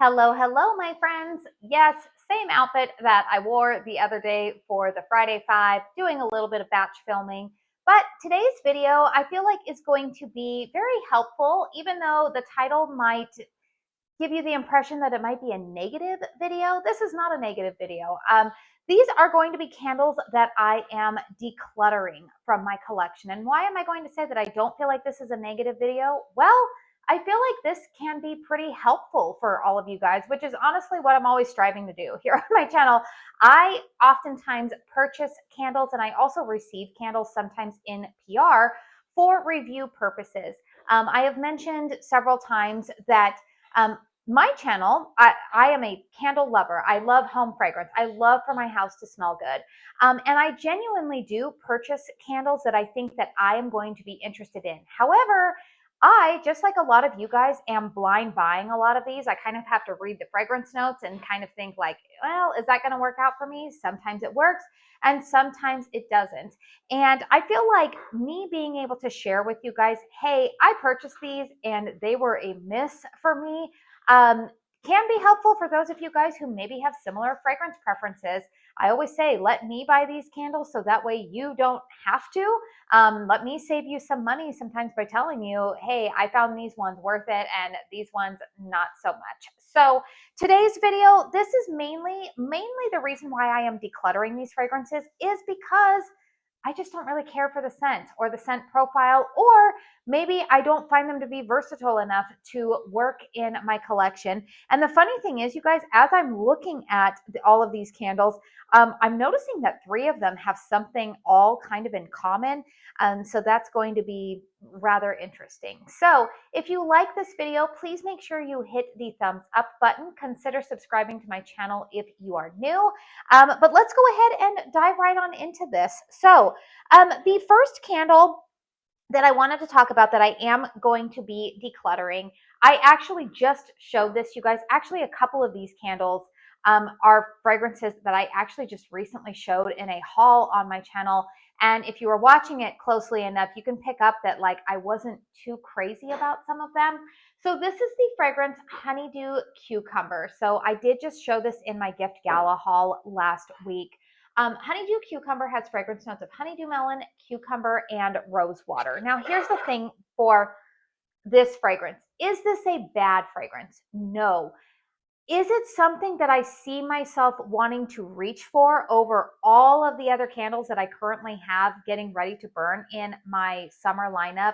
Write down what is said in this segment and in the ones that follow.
Hello, hello, my friends. Yes, same outfit that I wore the other day for the Friday 5, doing a little bit of batch filming. But today's video, I feel like is going to be very helpful, even though the title might give you the impression that it might be a negative video. This is not a negative video. These are going to be candles that I am decluttering from my collection. And why am I going to say that I don't feel like this is a negative video? Well, I feel like this can be pretty helpful for all of you guys, which is honestly what I'm always striving to do here on my channel. I oftentimes purchase candles and I also receive candles sometimes in PR for review purposes. I have mentioned several times that my channel, I am a candle lover. I love home fragrance. I love for my house to smell good. And I genuinely do purchase candles that I think that I am going to be interested in. However, I, just like a lot of you guys, am blind buying a lot of these. I kind of have to read the fragrance notes and kind of think like, well, is that going to work out for me? Sometimes it works and sometimes it doesn't. And I feel like me being able to share with you guys, hey, I purchased these and they were a miss for me, can be helpful for those of you guys who maybe have similar fragrance preferences. I always say, let me buy these candles so that way you don't have to. Let me save you some money sometimes by telling you, hey, I found these ones worth it and these ones not so much. So today's video, this is mainly the reason why I am decluttering these fragrances is because I just don't really care for the scent or the scent profile, or maybe I don't find them to be versatile enough to work in my collection. And the funny thing is, you guys, as I'm looking at all of these candles, I'm noticing that 3 of them have something all kind of in common. So that's going to be rather interesting. So if you like this video, please make sure you hit the thumbs up button. Consider subscribing to my channel if you are new. But let's go ahead and dive right on into this. So the first candle that I wanted to talk about that I am going to be decluttering, I actually just showed this, you guys. Actually, a couple of these candles are fragrances that I actually just recently showed in a haul on my channel. And if you were watching it closely enough, you can pick up that like I wasn't too crazy about some of them. So this is the fragrance Honeydew Cucumber. So I did just show this in my gift gala haul last week. Honeydew Cucumber has fragrance notes of honeydew melon, cucumber, and rose water. Now, here's the thing for this fragrance. Is this a bad fragrance? No. Is it something that I see myself wanting to reach for over all of the other candles that I currently have getting ready to burn in my summer lineup?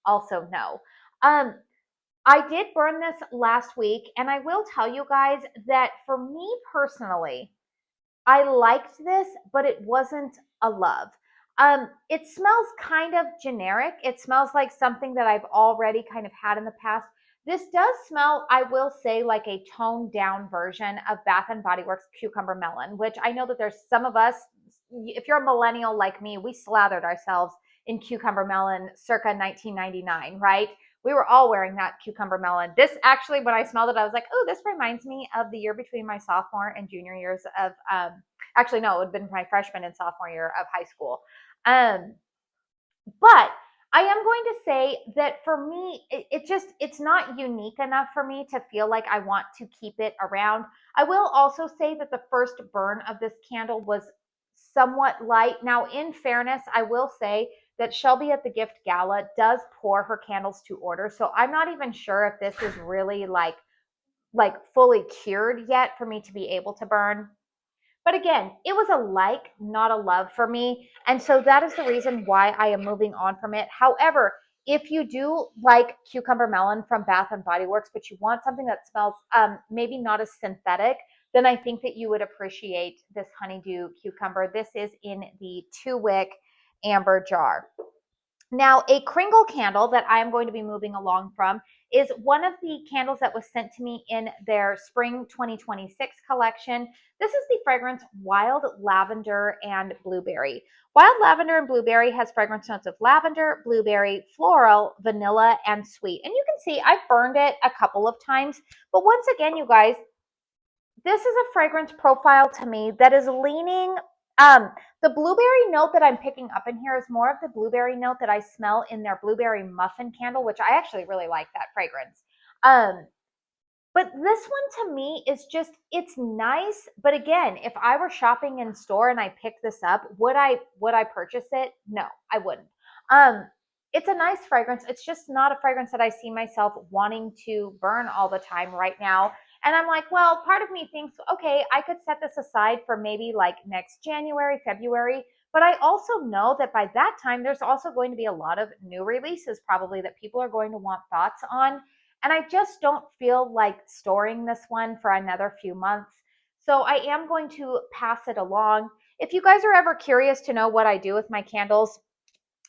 Also, no. I did burn this last week, and I will tell you guys that for me personally, I liked this, but it wasn't a love. It smells kind of generic. It smells like something that I've already kind of had in the past. This does smell, I will say, like a toned down version of Bath and Body Works Cucumber Melon, which I know that there's some of us, if you're a millennial like me, we slathered ourselves in Cucumber Melon circa 1999, right? We were all wearing that Cucumber Melon. This actually, when I smelled it, I was like, oh, this reminds me of the year between my sophomore and junior years of, actually, no, it would have been my freshman and sophomore year of high school. But I am going to say that for me, it's not unique enough for me to feel like I want to keep it around. I will also say that the first burn of this candle was somewhat light. Now, in fairness, I will say that Shelby at the gift gala does pour her candles to order. So I'm not even sure if this is really like fully cured yet for me to be able to burn. But again, it was a like, not a love for me. And so that is the reason why I am moving on from it. However, if you do like Cucumber Melon from Bath and Body Works, but you want something that smells maybe not as synthetic, then I think that you would appreciate this Honeydew Cucumber. This is in the 2-wick amber jar. Now, a KRINGLE candle that I am going to be moving along from is one of the candles that was sent to me in their spring 2026 collection. This is the fragrance Wild Lavender and Blueberry. Wild Lavender and Blueberry has fragrance notes of lavender, blueberry, floral, vanilla, and sweet. And you can see I've burned it a couple of times. But once again, you guys, this is a fragrance profile to me that is leaning, the blueberry note that I'm picking up in here is more of the blueberry note that I smell in their blueberry muffin candle, which I actually really like that fragrance. But this one to me is just, it's nice. But again, if I were shopping in store and I picked this up, would I purchase it? No, I wouldn't. Um, it's a nice fragrance. It's just not a fragrance that I see myself wanting to burn all the time right now. And I'm like, well, part of me thinks, okay, I could set this aside for maybe like next January, February. But I also know that by that time, there's also going to be a lot of new releases probably that people are going to want thoughts on. And I just don't feel like storing this one for another few months. So I am going to pass it along. If you guys are ever curious to know what I do with my candles,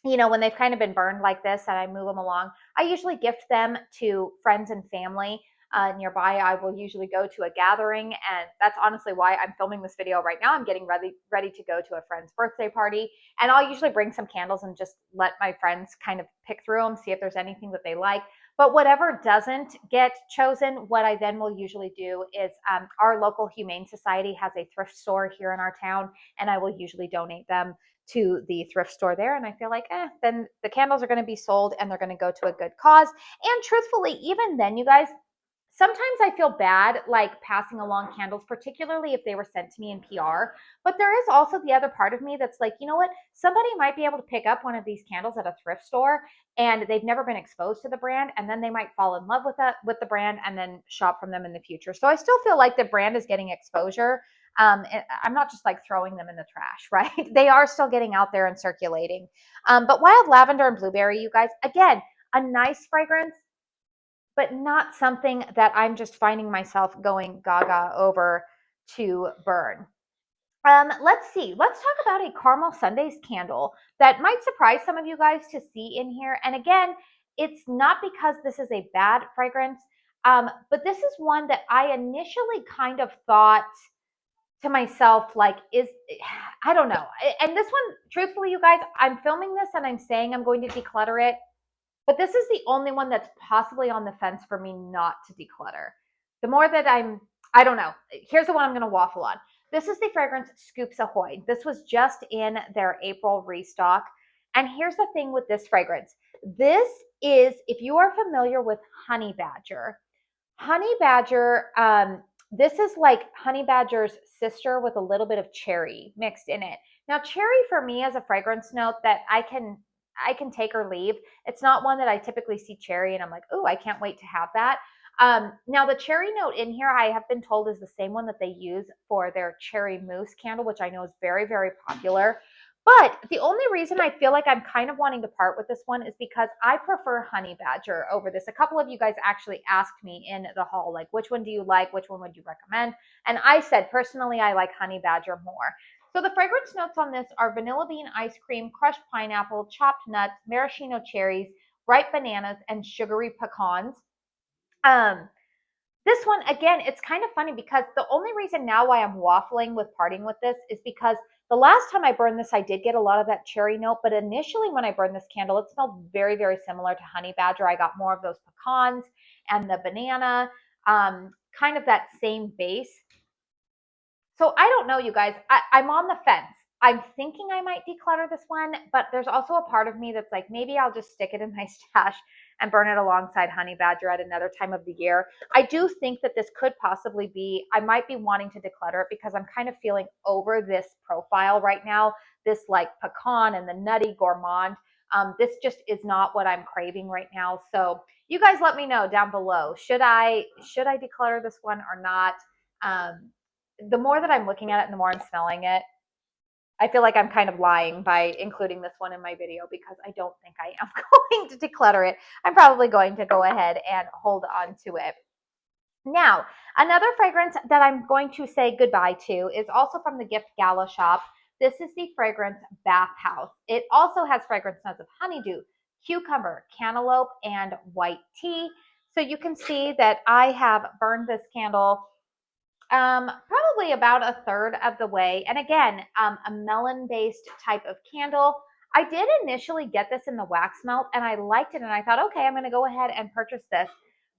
you know, when they've kind of been burned like this and I move them along, I usually gift them to friends and family nearby. I will usually go to a gathering, and that's honestly why I'm filming this video right now. I'm getting ready to go to a friend's birthday party, and I'll usually bring some candles and just let my friends kind of pick through them, see if there's anything that they like. But whatever doesn't get chosen, what I then will usually do is our local Humane Society has a thrift store here in our town, and I will usually donate them to the thrift store there. And I feel like, then the candles are going to be sold and they're going to go to a good cause. And truthfully, even then, you guys, sometimes I feel bad like passing along candles, particularly if they were sent to me in PR. But there is also the other part of me that's like, you know what? Somebody might be able to pick up one of these candles at a thrift store and they've never been exposed to the brand, and then they might fall in love with the brand and then shop from them in the future. So I still feel like the brand is getting exposure. I'm not just like throwing them in the trash, right? They are still getting out there and circulating. But Wild Lavender and Blueberry, you guys, again, a nice fragrance, but not something that I'm just finding myself going gaga over to burn. Let's see. Let's talk about a caramel sundaes candle that might surprise some of you guys to see in here. And again, it's not because this is a bad fragrance, but this is one that I initially kind of thought to myself, like, I don't know. And this one, truthfully, you guys, I'm filming this and I'm saying I'm going to declutter it. But this is the only one that's possibly on the fence for me not to declutter. The more that I don't know. Here's the one I'm going to waffle on. This is the fragrance Scoops Ahoy. This was just in their April restock. And here's the thing with this fragrance. This is, if you are familiar with Honey Badger, this is like Honey Badger's sister with a little bit of cherry mixed in it. Now, cherry for me is a fragrance note that I can take or leave. It's not one that I typically see cherry and I'm like, oh, I can't wait to have that. Now, the cherry note in here, I have been told, is the same one that they use for their cherry mousse candle, which I know is very, very popular. But the only reason I feel like I'm kind of wanting to part with this one is because I prefer Honey Badger over this. A couple of you guys actually asked me in the haul, like, which one do you like? Which one would you recommend? And I said, personally, I like Honey Badger more. So the fragrance notes on this are vanilla bean ice cream, crushed pineapple, chopped nuts, maraschino cherries, ripe bananas, and sugary pecans. This one, again, it's kind of funny because the only reason now why I'm waffling with parting with this is because the last time I burned this, I did get a lot of that cherry note, but initially when I burned this candle, it smelled very, very similar to Honey Badger. I got more of those pecans and the banana, kind of that same base. So I don't know, you guys. I'm on the fence. I'm thinking I might declutter this one, but there's also a part of me that's like, maybe I'll just stick it in my stash and burn it alongside Honey Badger at another time of the year. I do think that this could possibly be, I might be wanting to declutter it because I'm kind of feeling over this profile right now, this like pecan and the nutty gourmand. This just is not what I'm craving right now. So you guys let me know down below. Should I declutter this one or not? The more that I'm looking at it and the more I'm smelling it, I feel like I'm kind of lying by including this one in my video because I don't think I am going to declutter it. I'm probably going to go ahead and hold on to it. Now, another fragrance that I'm going to say goodbye to is also from the Gift Gala shop. This is the fragrance Bathhouse. It also has fragrance notes of honeydew, cucumber, cantaloupe, and white tea. So you can see that I have burned this candle probably about a third of the way. And again, a melon-based type of candle. I did initially get this in the wax melt and I liked it and I thought, okay, I'm going to go ahead and purchase this.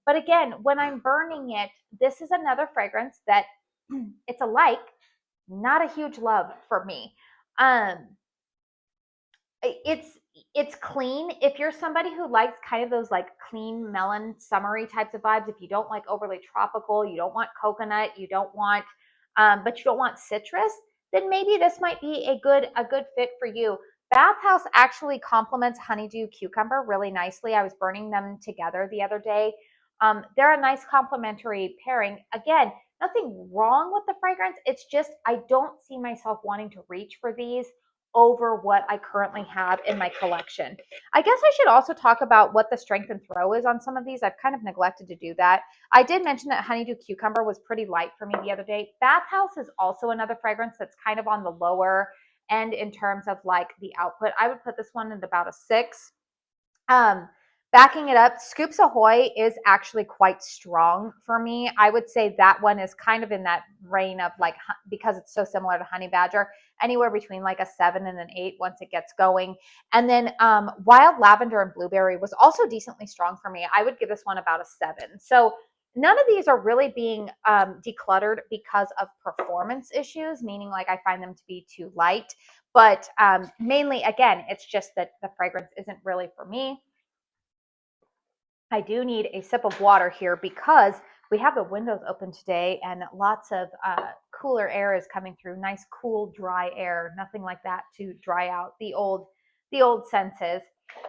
But again, when I'm burning it, this is another fragrance that it's a like, not a huge love for me. It's, it's clean. If you're somebody who likes kind of those like clean melon summery types of vibes, if you don't like overly tropical, you don't want coconut, you don't want, but you don't want citrus, then maybe this might be a good fit for you. Bathhouse actually complements Honeydew Cucumber really nicely. I was burning them together the other day. They're a nice complementary pairing. Again, nothing wrong with the fragrance. It's just I don't see myself wanting to reach for these over what I currently have in my collection. I guess I should also talk about what the strength and throw is on some of these. I've kind of neglected to do that. I did mention that Honeydew Cucumber was pretty light for me the other day. Bathhouse is also another fragrance that's kind of on the lower end in terms of like the output. I would put this one at about a 6. Um, Backing it up, Scoops Ahoy is actually quite strong for me. I would say that one is kind of in that reign of like, because it's so similar to Honey Badger, anywhere between like a 7 and an 8 once it gets going. And then Wild Lavender and Blueberry was also decently strong for me. I would give this one about a 7. So none of these are really being decluttered because of performance issues, meaning like I find them to be too light. But mainly, again, it's just that the fragrance isn't really for me. I do need a sip of water here because we have the windows open today and lots of cooler air is coming through. Nice, cool, dry air. Nothing like that to dry out the old senses.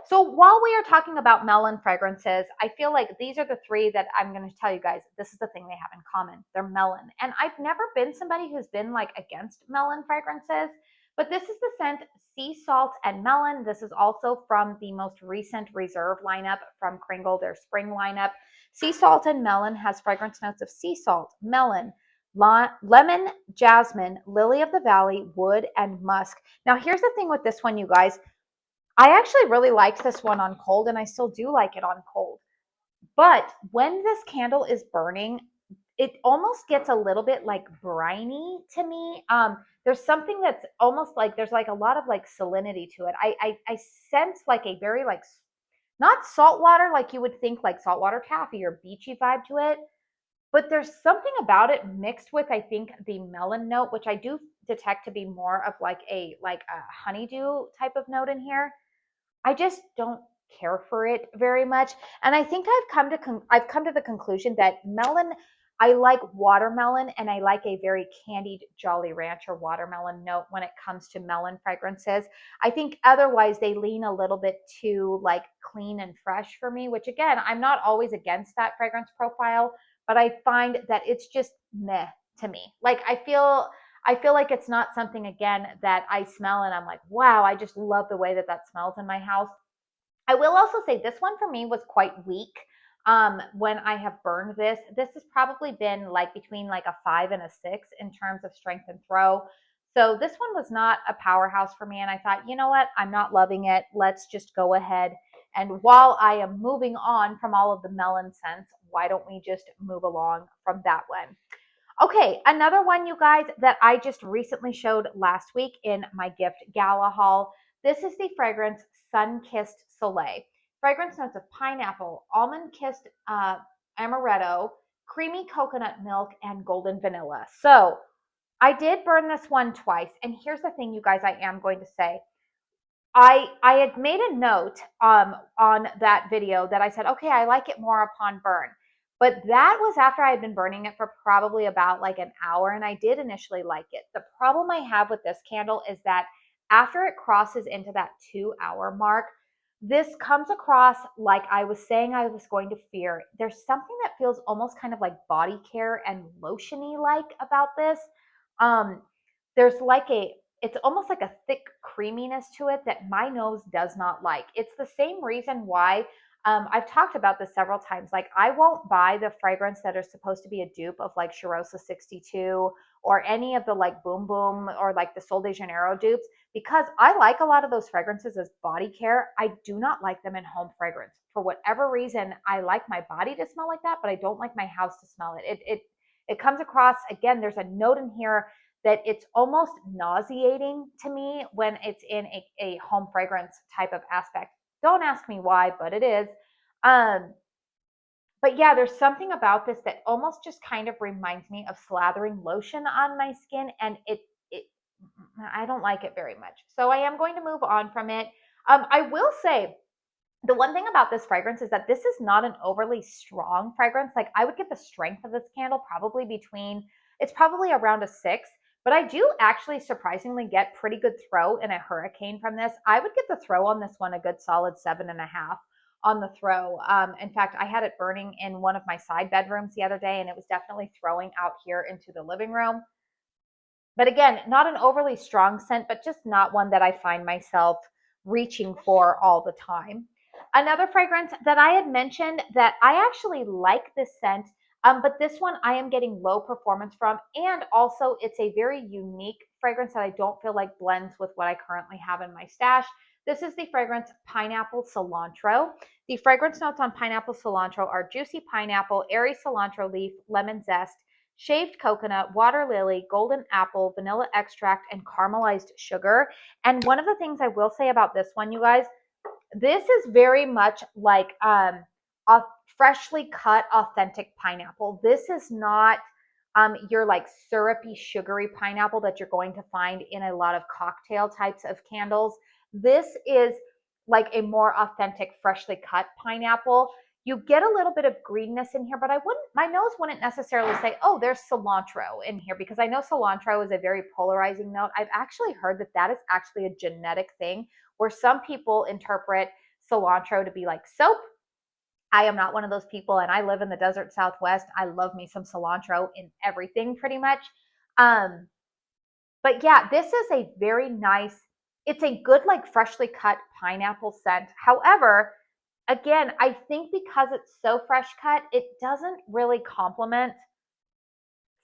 So while we are talking about melon fragrances, I feel like these are the 3 that I'm going to tell you guys. This is the thing they have in common. They're melon. And I've never been somebody who's been like against melon fragrances, but this is the scent Sea Salt and Melon. This is also from the most recent Reserve lineup from KRINGLE, their spring lineup. Sea Salt and Melon has fragrance notes of sea salt, melon, lemon, jasmine, lily of the valley, wood, and musk. Now, here's the thing with this one, you guys. I actually really liked this one on cold, and I still do like it on cold. But when this candle is burning, it almost gets a little bit like briny to me. There's something that's almost like there's like a lot of like salinity to it. I sense like a very like not salt water like you would think like saltwater taffy or beachy vibe to it, but there's something about it mixed with I think the melon note, which I do detect to be more of like a honeydew type of note in here. I just don't care for it very much. And I think I've come to the conclusion that melon, I like watermelon and I like a very candied Jolly Rancher watermelon note when it comes to melon fragrances. I think otherwise they lean a little bit too like clean and fresh for me, which again, I'm not always against that fragrance profile, but I find that it's just meh to me. Like I feel like it's not something, again, that I smell and I'm like, wow, I just love the way that that smells in my house. I will also say this one for me was quite weak when I have burned this. This has probably been like between like a 5 and a 6 in terms of strength and throw. So this one was not a powerhouse for me. And I thought, you know what? I'm not loving it. Let's just go ahead. And while I am moving on from all of the melon scents, why don't we just move along from that one? Okay, another one, you guys, that I just recently showed last week in my gift gala haul. This is the fragrance Sunkissed Soleil. Fragrance notes of pineapple, almond kissed amaretto, creamy coconut milk, and golden vanilla. So I did burn this one twice. And here's the thing, you guys, I am going to say. I had made a note on that video that I said, okay, I like it more upon burn. But that was after I had been burning it for probably about like an hour, and I did initially like it. The problem I have with this candle is that after it crosses into that 2-hour mark, this comes across like I was saying I was going to fear. There's something that feels almost kind of like body care and lotiony like about this. Um, there's like it's almost like a thick creaminess to it that my nose does not like. It's the same reason why I've talked about this several times. Like, I won't buy the fragrance that are supposed to be a dupe of like Charosa 62 or any of the like Boom Boom or like the Sol de Janeiro dupes because I like a lot of those fragrances as body care. I do not like them in home fragrance. For whatever reason, I like my body to smell like that, but I don't like my house to smell it. It comes across, again, there's a note in here that it's almost nauseating to me when it's in a home fragrance type of aspect. Don't ask me why, but it is. But yeah, there's something about this that almost just kind of reminds me of slathering lotion on my skin, and it I don't like it very much. So I am going to move on from it. I will say, the one thing about this fragrance is that this is not an overly strong fragrance. Like, I would get the strength of this candle probably between, it's probably around a 6, but I do actually surprisingly get pretty good throw in a hurricane from this. I would get the throw on this one a good solid 7.5 on the throw. In fact, I had it burning in one of my side bedrooms the other day, and it was definitely throwing out here into the living room. But again, not an overly strong scent, but just not one that I find myself reaching for all the time. Another fragrance that I had mentioned that I actually like this scent, but this one I am getting low performance from, and also it's a very unique fragrance that I don't feel like blends with what I currently have in my stash. This is the fragrance Pineapple Cilantro. The fragrance notes on Pineapple Cilantro are juicy pineapple, airy cilantro leaf, lemon zest, shaved coconut, water lily, golden apple, vanilla extract, and caramelized sugar. And one of the things I will say about this one, you guys, this is very much like a freshly cut, authentic pineapple. This is not your like syrupy, sugary pineapple that you're going to find in a lot of cocktail types of candles. This is like a more authentic, freshly cut pineapple. You get a little bit of greenness in here, but my nose wouldn't necessarily say, oh, there's cilantro in here, because I know cilantro is a very polarizing note. I've actually heard that that is actually a genetic thing where some people interpret cilantro to be like soap. I am not one of those people, and I live in the desert Southwest. I love me some cilantro in everything pretty much. But yeah, this is a very nice, it's a good like freshly cut pineapple scent. However, again, I think because it's so fresh cut, it doesn't really complement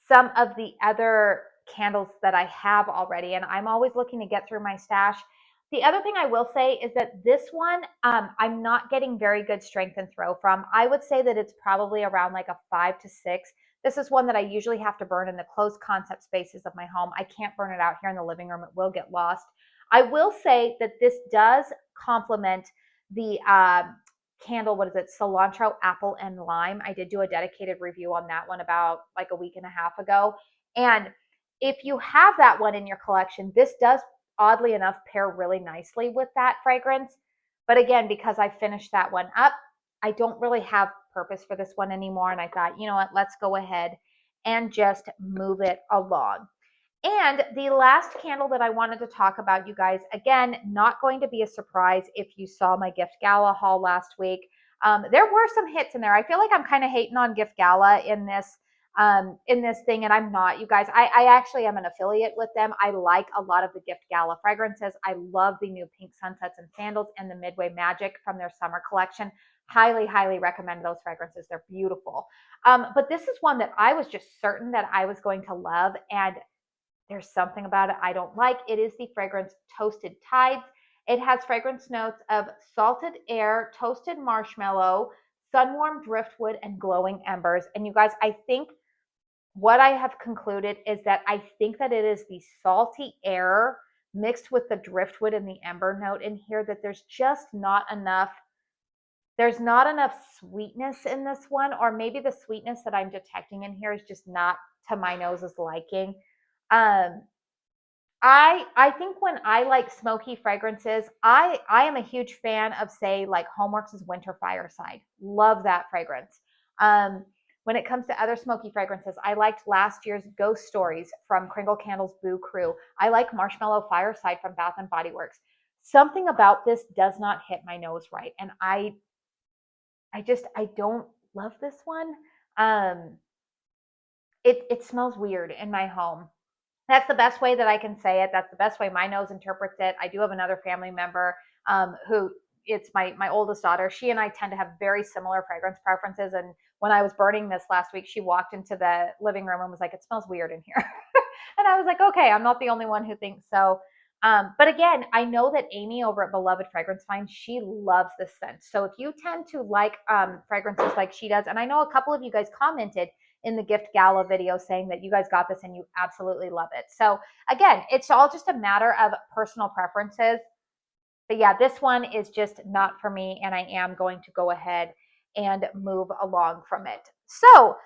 some of the other candles that I have already, and I'm always looking to get through my stash. The other thing I will say is that this one, I'm not getting very good strength and throw from. I would say that it's probably around like a 5 to 6. This is one that I usually have to burn in the closed concept spaces of my home. I can't burn it out here in the living room. It will get lost. I will say that this does complement the candle, what is it, cilantro, apple, and lime. I did do a dedicated review on that one about like a week and a half ago. And if you have that one in your collection, this does oddly enough pair really nicely with that fragrance. But again, because I finished that one up, I don't really have purpose for this one anymore. And I thought, you know what, let's go ahead and just move it along. And the last candle that I wanted to talk about, you guys, again, not going to be a surprise if you saw my Gift Gala haul last week. There were some hits in there. I feel like I'm kind of hating on Gift Gala in this thing, and I'm not, you guys. I actually am an affiliate with them. I like a lot of the Gift Gala fragrances. I love the new Pink Sunsets and Sandals and the Midway Magic from their summer collection. Highly, highly recommend those fragrances. They're beautiful. But this is one that I was just certain that I was going to love, and there's something about it I don't like. It is the fragrance Toasted Tides. It has fragrance notes of salted air, toasted marshmallow, sun-warmed driftwood, and glowing embers. And you guys, I think what I have concluded is that I think that it is the salty air mixed with the driftwood and the ember note in here, that there's just not enough, there's not enough sweetness in this one, or maybe the sweetness that I'm detecting in here is just not to my nose's liking. I think when I like smoky fragrances, I am a huge fan of, say, like Homeworks' Winter Fireside. Love that fragrance. When it comes to other smoky fragrances, I liked last year's Ghost Stories from Kringle Candles Boo Crew. I like Marshmallow Fireside from Bath and Body Works. Something about this does not hit my nose right, and I don't love this one. It smells weird in my home. That's the best way that I can say it. That's the best way my nose interprets it. I do have another family member who, it's my oldest daughter. She and I tend to have very similar fragrance preferences. And when I was burning this last week, she walked into the living room and was like, it smells weird in here. And I was like, okay, I'm not the only one who thinks so. But again, I know that Amy over at Beloved Fragrance Find, she loves this scent. So if you tend to like fragrances like she does, and I know a couple of you guys commented in the Gift Gala video saying that you guys got this and you absolutely love it. So again, it's all just a matter of personal preferences. But yeah, this one is just not for me, and I am going to go ahead and move along from it. So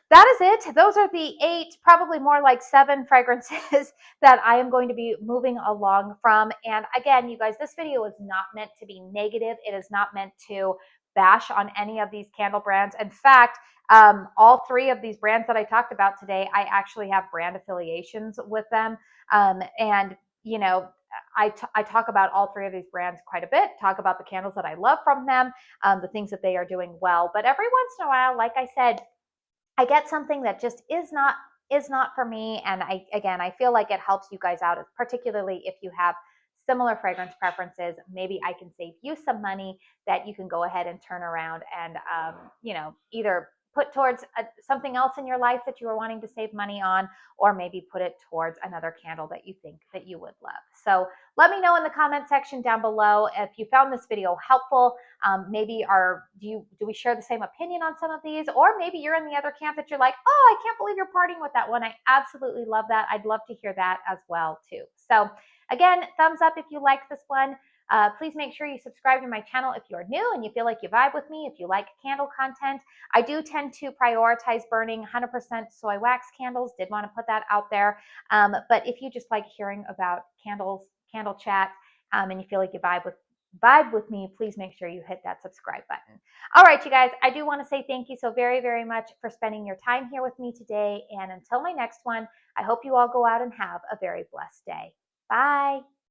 that is it. Those are the 8, probably more like 7 fragrances that I am going to be moving along from. And again, you guys, this video is not meant to be negative. It is not meant to bash on any of these candle brands. In fact, all 3 of these brands that I talked about today, I actually have brand affiliations with them. And, you know, I talk about all 3 of these brands quite a bit, talk about the candles that I love from them, the things that they are doing well. But every once in a while, like I said, I get something that just is not for me. And I feel like it helps you guys out, particularly if you have similar fragrance preferences. Maybe I can save you some money that you can go ahead and turn around and either put towards something else in your life that you are wanting to save money on, or maybe put it towards another candle that you think that you would love. So let me know in the comment section down below if you found this video helpful. Maybe do we share the same opinion on some of these, or maybe you're in the other camp that you're like, oh, I can't believe you're partying with that one. I absolutely love that. I'd love to hear that as well too. So again, thumbs up if you liked this one. Please make sure you subscribe to my channel if you're new and you feel like you vibe with me, if you like candle content. I do tend to prioritize burning 100% soy wax candles. Did want to put that out there. But if you just like hearing about candles, candle chat, and you feel like you vibe with me, please make sure you hit that subscribe button. All right, you guys, I do want to say thank you so very, very much for spending your time here with me today. And until my next one, I hope you all go out and have a very blessed day. Bye.